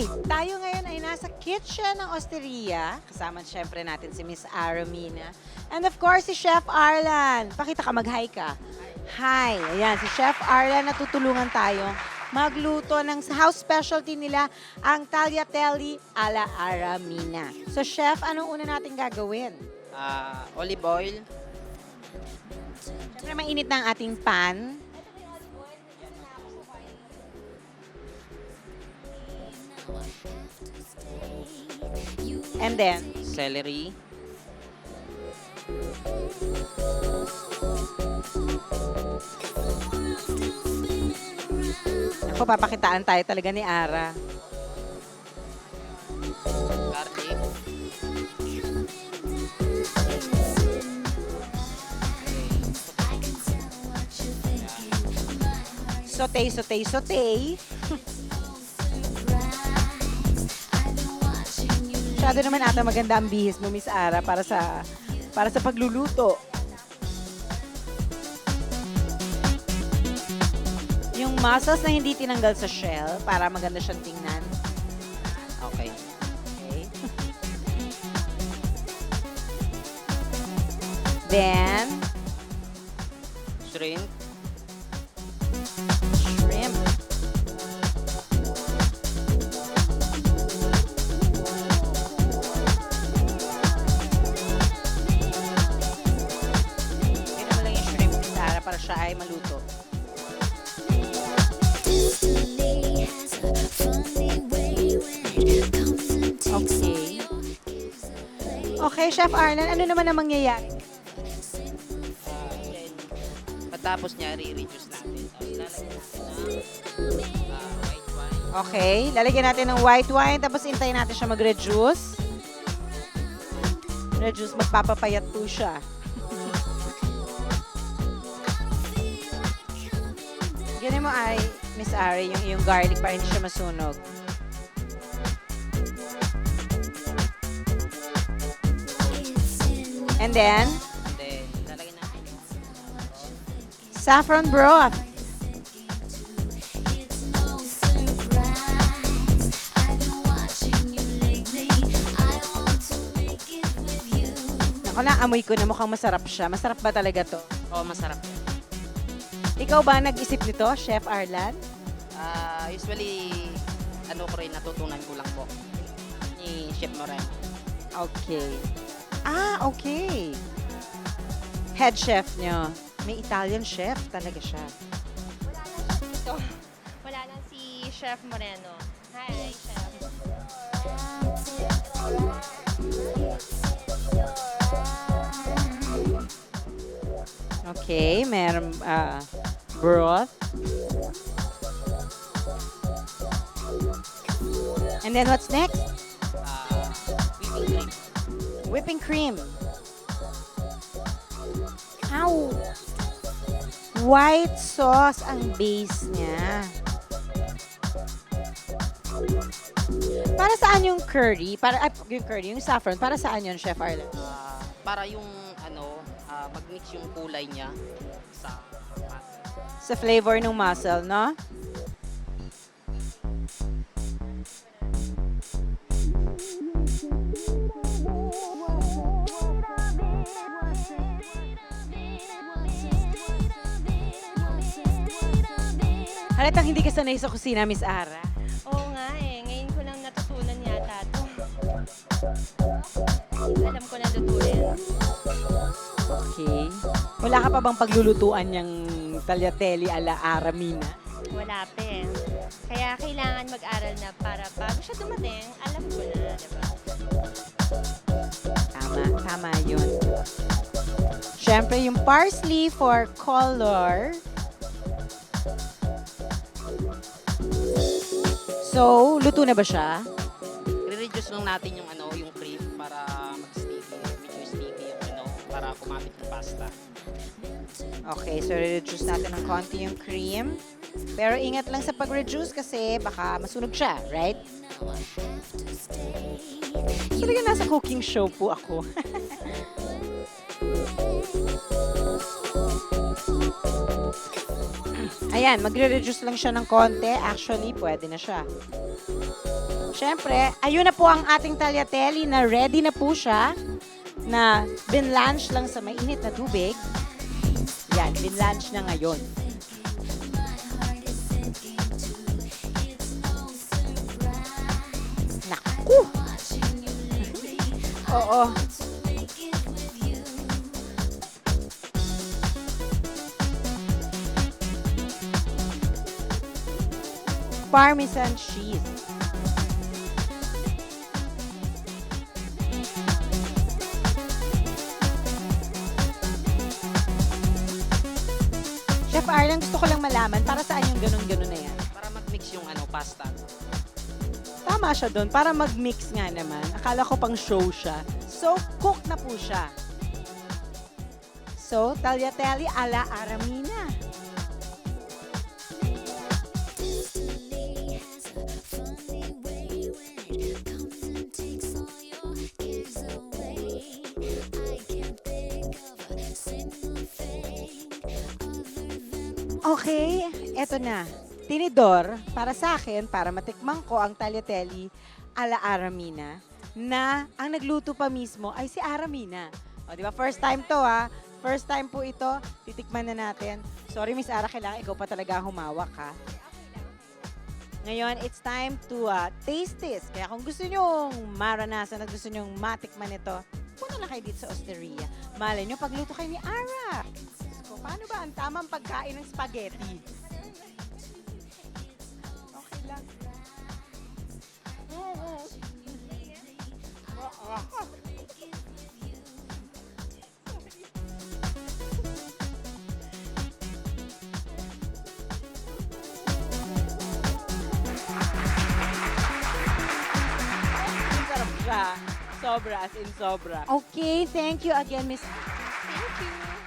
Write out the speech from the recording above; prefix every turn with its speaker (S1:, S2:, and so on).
S1: Tayo ngayon ay nasa kitchen ng Osteria. Kasama siyempre natin si Miss Aramina. And of course, si Chef Arlan. Pakita ka, mag-hi ka. Hi. Ayan, si Chef Arlan, natutulungan tayo magluto ng house specialty nila, ang tagliatelle alla Aramina. So, Chef, anong una natin gagawin?
S2: Olive oil.
S1: Siyempre, mainit na ang ating pan. And then,
S2: Celery.
S1: ako, papakitaan tayo talaga ni Ara.
S2: Garlic.
S1: Saute, saute, saute. Masyado naman ata maganda ang bihis mo, Miss Ara, para sa pagluluto. Yung mussels na hindi tinanggal sa shell para maganda siyang tingnan.
S2: Okay.
S1: Okay. Then,
S2: Shrimp.
S1: shrimp. Ganun mo lang yung shrimp, Miss Ara, para siya ay maluto. Okay. Okay, Chef Arlan, ano naman ang mangyayari?
S2: Then, pagtapos niya, re-reduce natin. Tapos lalagyan natin ng white
S1: Okay, lalagyan natin ng white wine,
S2: wine.
S1: tapos hintayin natin siya mag-reduce. Reduce, magpapapayat po siya. Ganyan mo ay, Miss Ari, yung garlic para hindi siya masunog. And then,
S2: Then, lalagyan natin yung
S1: saffron broth. Ako na, amoy ko na mukhang masarap siya. Masarap ba talaga to?
S2: masarap yan.
S1: Ikaw ba nag-isip nito, Chef Arlan?
S2: Usually, ko rin, natutunan ko lang po ni Chef Moreno.
S1: Okay. Okay. Head chef nyo. May Italian chef talaga siya.
S3: Ito, wala lang si Chef Moreno. Hi, Chef.
S1: Okay, meron broth. And then what's next?
S2: Whipping cream.
S1: Whipping cream. Ow! White sauce ang base niya. Para saan yung curry? Yung saffron, para saan yun, Chef Arlen?
S2: Para yung mag-mix yung kulay niya sa masa.
S1: Sa flavor ng mussel, no? Halatang hindi ka sanay sa kusina, Miss Ara.
S3: Oo nga eh, ngayon ko lang natutunan yata to. Alam ko na lutuin.
S1: Okay. Wala ka pa bang paglulutuan yung tagliatelle alla Aramina?
S3: Wala pa eh. Kaya kailangan mag-aral na para bago siya dumating, alam ko na, diba?
S1: Tama yun. Siyempre, yung parsley for color. So, luto na ba siya?
S2: Re-reduce lang natin yung yung cream para mag-sticky, medyo sticky yung para kumapit ng pasta.
S1: Okay, so reduce natin ng konti yung cream. Pero ingat lang sa pag-reduce kasi baka masunog siya, right? Talaga nasa cooking show po ako. Ayan, magre-reduce lang siya ng konti. Actually, pwede na siya. Siyempre, ayun na po ang ating tagliatelle na ready na po siya na binlanch lang sa mainit na tubig. Yan, binlanch na ngayon. Naku! Oo. Parmesan cheese. Chef Arlan, gusto ko lang malaman, para saan yung ganun-ganun na yan?
S2: Para mag-mix yung pasta.
S1: Tama siya doon, para mag-mix nga naman. Akala ko pang show siya. So, cook na po siya. So, tagliatelle a la Aramina. Okay, eto na. Tinidor, para sa akin, para matikman ko ang tagliatelle a la Aramina, na ang nagluto pa mismo ay si Aramina. O, di ba? First time to, ha? First time po ito. Titikman na natin. Sorry, Miss Ara, kailangan ikaw pa talaga ang humawak, ha? Ngayon, it's time to taste this. Kaya kung gusto nyong maranasan at gusto nyong matikman ito, punta lang kayo dito sa Osteria. Malay nyo, pagluto kayo ni Ara. So, paano ba ang tamang pagkain ng spaghetti? Okay lang. Sarap siya. Sobra, as in sobra. Okay, thank you again, Miss.
S3: Thank you.